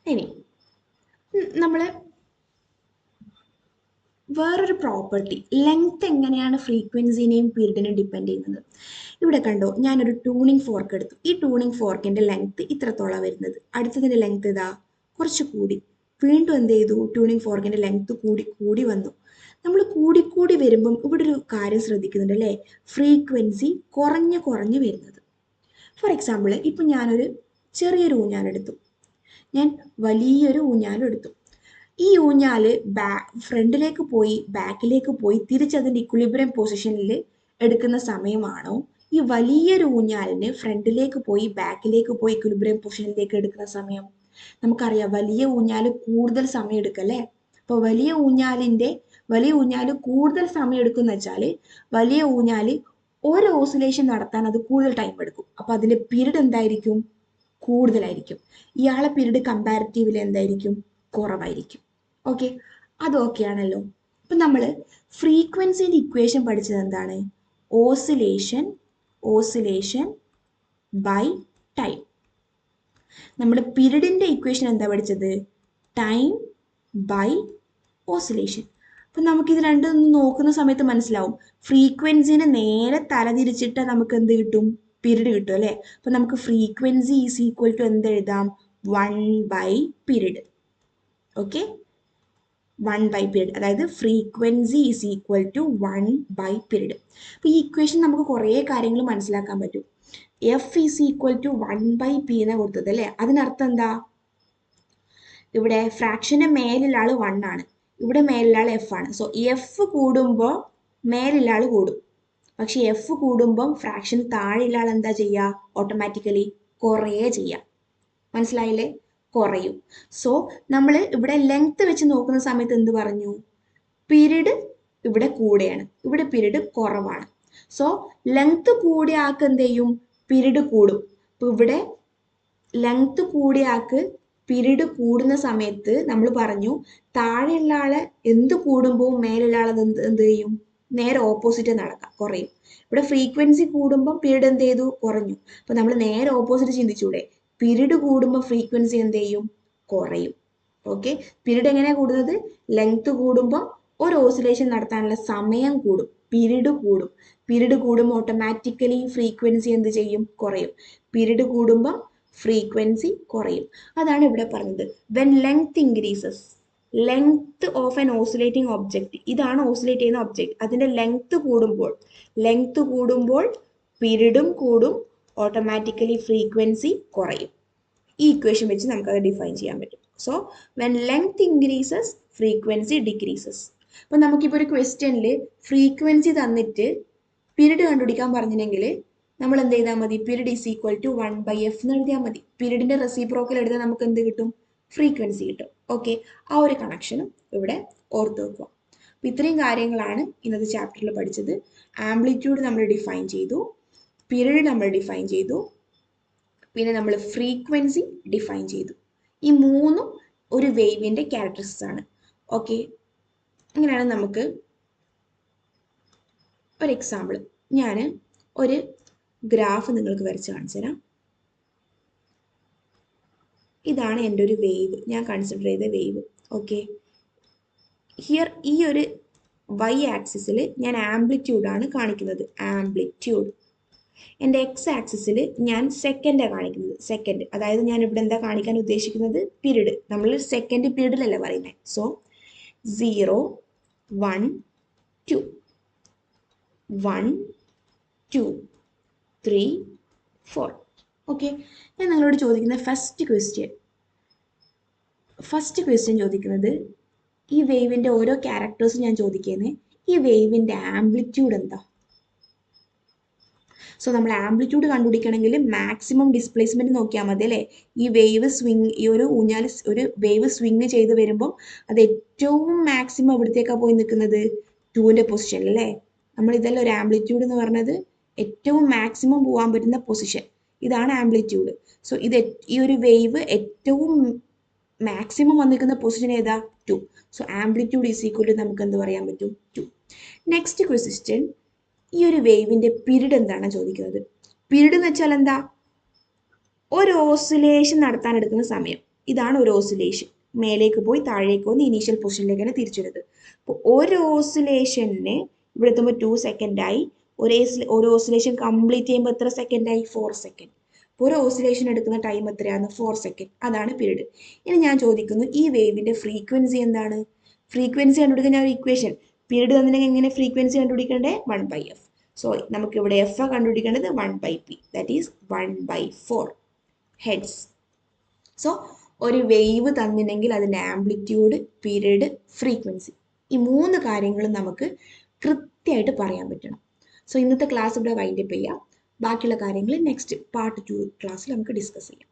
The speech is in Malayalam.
ഇനി നമ്മൾ വേറൊരു പ്രോപ്പർട്ടി, ലെങ്ത് എങ്ങനെയാണ് ഫ്രീക്വൻസിനെയും പീരീഡിനെയും ഡിപ്പെൻഡ് ചെയ്യുന്നത്. ഇവിടെ കണ്ടോ, ഞാനൊരു ട്യൂണിംഗ് ഫോർക്ക് എടുത്തു. ഈ ട്യൂണിംഗ് ഫോർക്കിന്റെ ലെങ്ത് ഇത്രത്തോളം വരുന്നത്. അടുത്തതിന്റെ ലെങ്ത് ഇതാ കുറച്ച് കൂടി. വീണ്ടും എന്ത് ചെയ്തു, ട്യൂണിംഗ് ഫോർക്കിന്റെ ലെങ്ത് കൂടി കൂടി വന്നു. നമ്മൾ കൂടിക്കൂടി വരുമ്പം ഇവിടെ ഒരു കാര്യം ശ്രദ്ധിക്കുന്നുണ്ട് അല്ലേ, ഫ്രീക്വൻസി കുറഞ്ഞു കുറഞ്ഞു വരുന്നത്. ഫോർ എക്സാമ്പിൾ, ഇപ്പം ഞാനൊരു ചെറിയൊരു ഊഞ്ഞാലെടുത്തു, ഞാൻ വലിയൊരു ഊഞ്ഞാലെടുത്തു. ഈ ഊഞ്ഞാല് ഫ്രണ്ടിലേക്ക് പോയി ബാക്കിലേക്ക് പോയി തിരിച്ചതിൻ്റെ ഇക്വിലിബ്രിയം പൊസിഷനിൽ എടുക്കുന്ന സമയമാണോ ഈ വലിയൊരു ഊഞ്ഞാലിന് ഫ്രണ്ടിലേക്ക് പോയി ബാക്കിലേക്ക് പോയി ഇക്വിലിബ്രിയം പൊസിഷനിലേക്ക് എടുക്കുന്ന സമയം? നമുക്കറിയാം വലിയ ഊഞ്ഞാല് കൂടുതൽ സമയം എടുക്കല്ലേ. അപ്പോൾ വലിയ ഊഞ്ഞാല് കൂടുതൽ സമയം എടുക്കുന്ന വെച്ചാൽ വലിയ ഊഞ്ഞാല് ഒരു ഓസിലേഷൻ നടത്താൻ അത് കൂടുതൽ ടൈം എടുക്കും. അപ്പൊ അതിന്റെ പീരീഡ് എന്തായിരിക്കും, കൂടുതലായിരിക്കും. ഇയാളെ പീരീഡ് കമ്പാരിറ്റീവ്ലി എന്തായിരിക്കും, കുറവായിരിക്കും. ഓക്കെ, അത് ഓക്കെ ആണല്ലോ. അപ്പം നമ്മൾ ഫ്രീക്വൻസിൻ്റെ ഇക്വേഷൻ പഠിച്ചത് എന്താണ്, ഓസിലേഷൻ ബൈ ടൈം. നമ്മൾ പീരീഡിൻ്റെ ഇക്വേഷൻ എന്താ പഠിച്ചത്, ടൈം ബൈ ഓസിലേഷൻ. അപ്പം നമുക്കിത് രണ്ടും നോക്കുന്ന സമയത്ത് മനസ്സിലാവും, ഫ്രീക്വൻസിനെ നേരെ തലതിരിച്ചിട്ട് നമുക്ക് എന്ത് കിട്ടും, പീരീഡ് കിട്ടും അല്ലേ. അപ്പം നമുക്ക് ഫ്രീക്വൻസി ഈസ് ഈക്വൽ ടു എന്ത് എഴുതാം, 1/പീരീഡ്. ഓക്കെ, 1/പീരീഡ്, അതായത് ഫ്രീക്വൻസി ഈസ് ഈക്വൽ ടു 1/പീരീഡ്. അപ്പോൾ ഈ ഇക്വേഷൻ നമുക്ക് കുറേ കാര്യങ്ങൾ മനസ്സിലാക്കാൻ പറ്റും. F is equal to 1/p എന്നാണ് കൊടുത്തത് അല്ലേ. അതിനർത്ഥം എന്താ, ഇവിടെ ഫ്രാക്ഷന്റെ മേലുള്ള ആൾ 1 ആണ്, ഇവിടെ മേലുള്ള ആൾ എഫ് ആണ്. സോ എഫ് കൂടുമ്പോൾ മേലുള്ള ആൾ കൂടും, പക്ഷെ എഫ് കൂടുമ്പോൾ ഫ്രാക്ഷൻ താഴെയുള്ള ആൾ എന്താ ചെയ്യുക, ഓട്ടോമാറ്റിക്കലി കുറയേ ചെയ്യുക. മനസ്സിലായില്ലേ, കുറയും. സോ നമ്മൾ ഇവിടെ ലെങ്ത് വെച്ച് നോക്കുന്ന സമയത്ത് എന്ത് പറഞ്ഞു, പീരീഡ് ഇവിടെ കൂടെയാണ്, ഇവിടെ പീരീഡ് കുറവാണ്. സോ ലെങ്ത് കൂടിയ ആൾക്ക് എന്ത് ചെയ്യും, പീരീഡ് കൂടും. അപ്പൊ ഇവിടെ ലെങ്ത് കൂടിയ ആൾക്ക് പീരീഡ് കൂടുന്ന സമയത്ത് നമ്മൾ പറഞ്ഞു താഴെയുള്ള ആളെ എന്ത് കൂടുമ്പോൾ മേലുള്ള ആളെ എന്ത് ചെയ്യും, നേരെ ഓപ്പോസിറ്റ് നടക്കാം, കുറയും. ഇവിടെ ഫ്രീക്വൻസി കൂടുമ്പോൾ പീരീഡ് എന്ത് ചെയ്തു, കുറഞ്ഞു. അപ്പൊ നമ്മൾ നേരെ ഓപ്പോസിറ്റ് ചിന്തിച്ചൂടെ, പീരീഡ് കൂടുമ്പോൾ ഫ്രീക്വൻസി എന്ത് ചെയ്യും, കുറയും. ഓക്കെ, പീരീഡ് എങ്ങനെയാണ് കൂടുന്നത്, ലെങ്ത് കൂടുമ്പോൾ ഒരു ഓസിലേഷൻ നടത്താനുള്ള സമയം കൂടും, പീരീഡ് കൂടുമ്പോൾ ഓട്ടോമാറ്റിക്കലി ഫ്രീക്വൻസി എന്ത് ചെയ്യും, കുറയും. പീരീഡ് കൂടുമ്പോൾ ഫ്രീക്വൻസി കുറയും. അതാണ് ഇവിടെ പറഞ്ഞത്, when length increases, length of an oscillating object, ഇതാണ് ഓസിലേറ്റ് ചെയ്യുന്ന ഒബ്ജക്റ്റ്, അതിന്റെ ലെങ്ത് കൂടുമ്പോൾ പീരീഡും കൂടും, ഓട്ടോമാറ്റിക്കലി ഫ്രീക്വൻസി കുറയും. ഈ ഇക്വേഷൻ വെച്ച് നമുക്കത് ഡിഫൈൻ ചെയ്യാൻ പറ്റും. So when length increases frequency decreases. അപ്പം നമുക്കിപ്പോൾ ഒരു ക്വസ്റ്റ്യനിൽ ഫ്രീക്വൻസി തന്നിട്ട് പീരീഡ് കണ്ടുപിടിക്കാൻ പറഞ്ഞിട്ടുണ്ടെങ്കിൽ നമ്മൾ എന്ത് ചെയ്താൽ മതി, period is equal to 1/f എന്ന് എഴുതിയാൽ മതി. പീരീഡിന്റെ റെസിപ്രോക്കൽ എഴുതാൻ നമുക്ക് എന്ത് കിട്ടും, ഫ്രീക്വൻസി കിട്ടും. ഓക്കെ, ആ ഒരു കണക്ഷനും ഇവിടെ ഓർത്ത് വെക്കുക. അപ്പം ഇത്രയും കാര്യങ്ങളാണ് ഇന്നത്തെ ചാപ്റ്ററിൽ പഠിച്ചത്. ആംപ്ലിറ്റ്യൂഡ് നമ്മൾ ഡിഫൈൻ ചെയ്തു, പീരീഡ് നമ്മൾ ഡിഫൈൻ ചെയ്തു, പിന്നെ നമ്മൾ ഫ്രീക്വൻസി ഡിഫൈൻ ചെയ്തു. ഈ മൂന്നും ഒരു വേവിന്റെ ക്യാരക്ടറിസ്റ്റിക്സ് ആണ്. ഓക്കെ, അങ്ങനെയാണ് നമുക്ക് ഒരു എക്സാമ്പിൾ, ഞാൻ ഒരു ഗ്രാഫ് നിങ്ങൾക്ക് വരച്ച് കാണിച്ചു തരാം. ഇതാണ് എൻ്റെ ഒരു വേവ്, ഞാൻ കൺസിഡർ ചെയ്ത വേവ്. ഓക്കെ, ഹിയർ ഈ ഒരു y ആക്സിസിൽ ഞാൻ ആംപ്ലിറ്റ്യൂഡാണ് കാണിക്കുന്നത്, ആംപ്ലിറ്റ്യൂഡ്. എൻ്റെ എക്സ് ആക്സിസിൽ ഞാൻ സെക്കൻഡാണ് കാണിക്കുന്നത്, സെക്കൻഡ്. അതായത് ഞാൻ ഇവിടെ എന്താ കാണിക്കാൻ ഉദ്ദേശിക്കുന്നത്, പീരീഡ്. നമ്മൾ സെക്കൻഡ് പീരീഡിലല്ല പറയുന്നത്. സോ 0, 1, 2, 1, 2, 3, 4. ഓക്കെ, ഞാൻ നിങ്ങളോട് ചോദിക്കുന്ന ഫസ്റ്റ് ക്വസ്റ്റ്യൻ ചോദിക്കുന്നത്, ഈ വേവിൻ്റെ ഓരോ ക്യാരക്ടേഴ്സും ഞാൻ ചോദിക്കുന്നത്, ഈ വേവിൻ്റെ ആംപ്ലിറ്റ്യൂഡ് എന്താ. സോ നമ്മൾ ആംപ്ലിറ്റ്യൂഡ് കണ്ടുപിടിക്കണമെങ്കിൽ മാക്സിമം ഡിസ്പ്ലേസ്മെന്റ് നോക്കിയാൽ മതി അല്ലേ. ഈ വേവ് സ്വിങ്, ഈ ഒരു വേവ് സ്വിങ് ചെയ്ത് വരുമ്പോൾ അത് ഏറ്റവും മാക്സിമം എവിടത്തേക്കാണ് പോയി നിൽക്കുന്നത്, 2ന്റെ പൊസിഷനിൽ അല്ലേ. നമ്മൾ ഇതെല്ലാം ഒരു ആംപ്ലിറ്റ്യൂഡ് എന്ന് പറഞ്ഞത് ഏറ്റവും മാക്സിമം പോകാൻ പറ്റുന്ന പൊസിഷൻ, ഇതാണ് ആംപ്ലിറ്റ്യൂഡ്. സോ ഈ ഒരു വേവ് ഏറ്റവും മാക്സിമം വന്നിരിക്കുന്ന പൊസിഷൻ ഏതാ, 2. So amplitude is equal to നമുക്ക് എന്ത് പറയാൻ പറ്റും, 2. നെക്സ്റ്റ് ക്വസ്റ്റ്യൻ, ഈ ഒരു വേവിന്റെ പീരീഡ് എന്താണ് ചോദിക്കുന്നത്. പീരീഡ് എന്ന് വെച്ചാൽ എന്താ, ഒരു ഓസിലേഷൻ നടത്താൻ എടുക്കുന്ന സമയം. ഇതാണ് ഒരു ഓസിലേഷൻ. മേലേക്ക് പോയി താഴേക്ക് വന്ന് ഇനീഷ്യൽ പൊസിഷനിലേക്ക് തന്നെ തിരിച്ചിടുന്നത്. അപ്പോൾ ഒരു ഓസിലേഷന് ഇവിടെ എത്തുമ്പോൾ 2 സെക്കൻഡായി. ഒരു ഓസിലേഷൻ കംപ്ലീറ്റ് ചെയ്യുമ്പോൾ എത്ര സെക്കൻഡായി? 4 സെക്കൻഡ്. അപ്പോൾ ഒരു ഓസിലേഷൻ എടുക്കുന്ന ടൈം എത്രയാണ്? 4 സെക്കൻഡ്. അതാണ് പീരീഡ്. ഇനി ഞാൻ ചോദിക്കുന്നു, ഈ വേവിന്റെ ഫ്രീക്വൻസി എന്താണ്? ഫ്രീക്വൻസി കണ്ടുപിടിക്കാൻ ഞാൻ ഒരു ഇക്വേഷൻ, പീരീഡ് തന്നിട്ടുണ്ടെങ്കിൽ എങ്ങനെ ഫ്രീക്വൻസി കണ്ടുപിടിക്കണ്ടേ? 1/f. സോ നമുക്ക് ഇവിടെ എഫ് കണ്ടുപിടിക്കേണ്ടത് 1/p, that is 1/4 hertz. So ഒരു വേവ് തന്നിട്ടുണ്ടെങ്കിൽ അതിൻ്റെ ആംപ്ലിറ്റ്യൂഡ്, പീരീഡ്, ഫ്രീക്വൻസി, ഈ 3 കാര്യങ്ങളും നമുക്ക് കൃത്യമായിട്ട് പറയാൻ പറ്റണം. സോ ഇന്നത്തെ ക്ലാസ് ഇവിടെ വൈൻഡപ്പ് ചെയ്യാം. ബാക്കിയുള്ള കാര്യങ്ങൾ നെക്സ്റ്റ് പാർട്ട് 2 ക്ലാസ്സിൽ നമുക്ക് ഡിസ്കസ് ചെയ്യാം.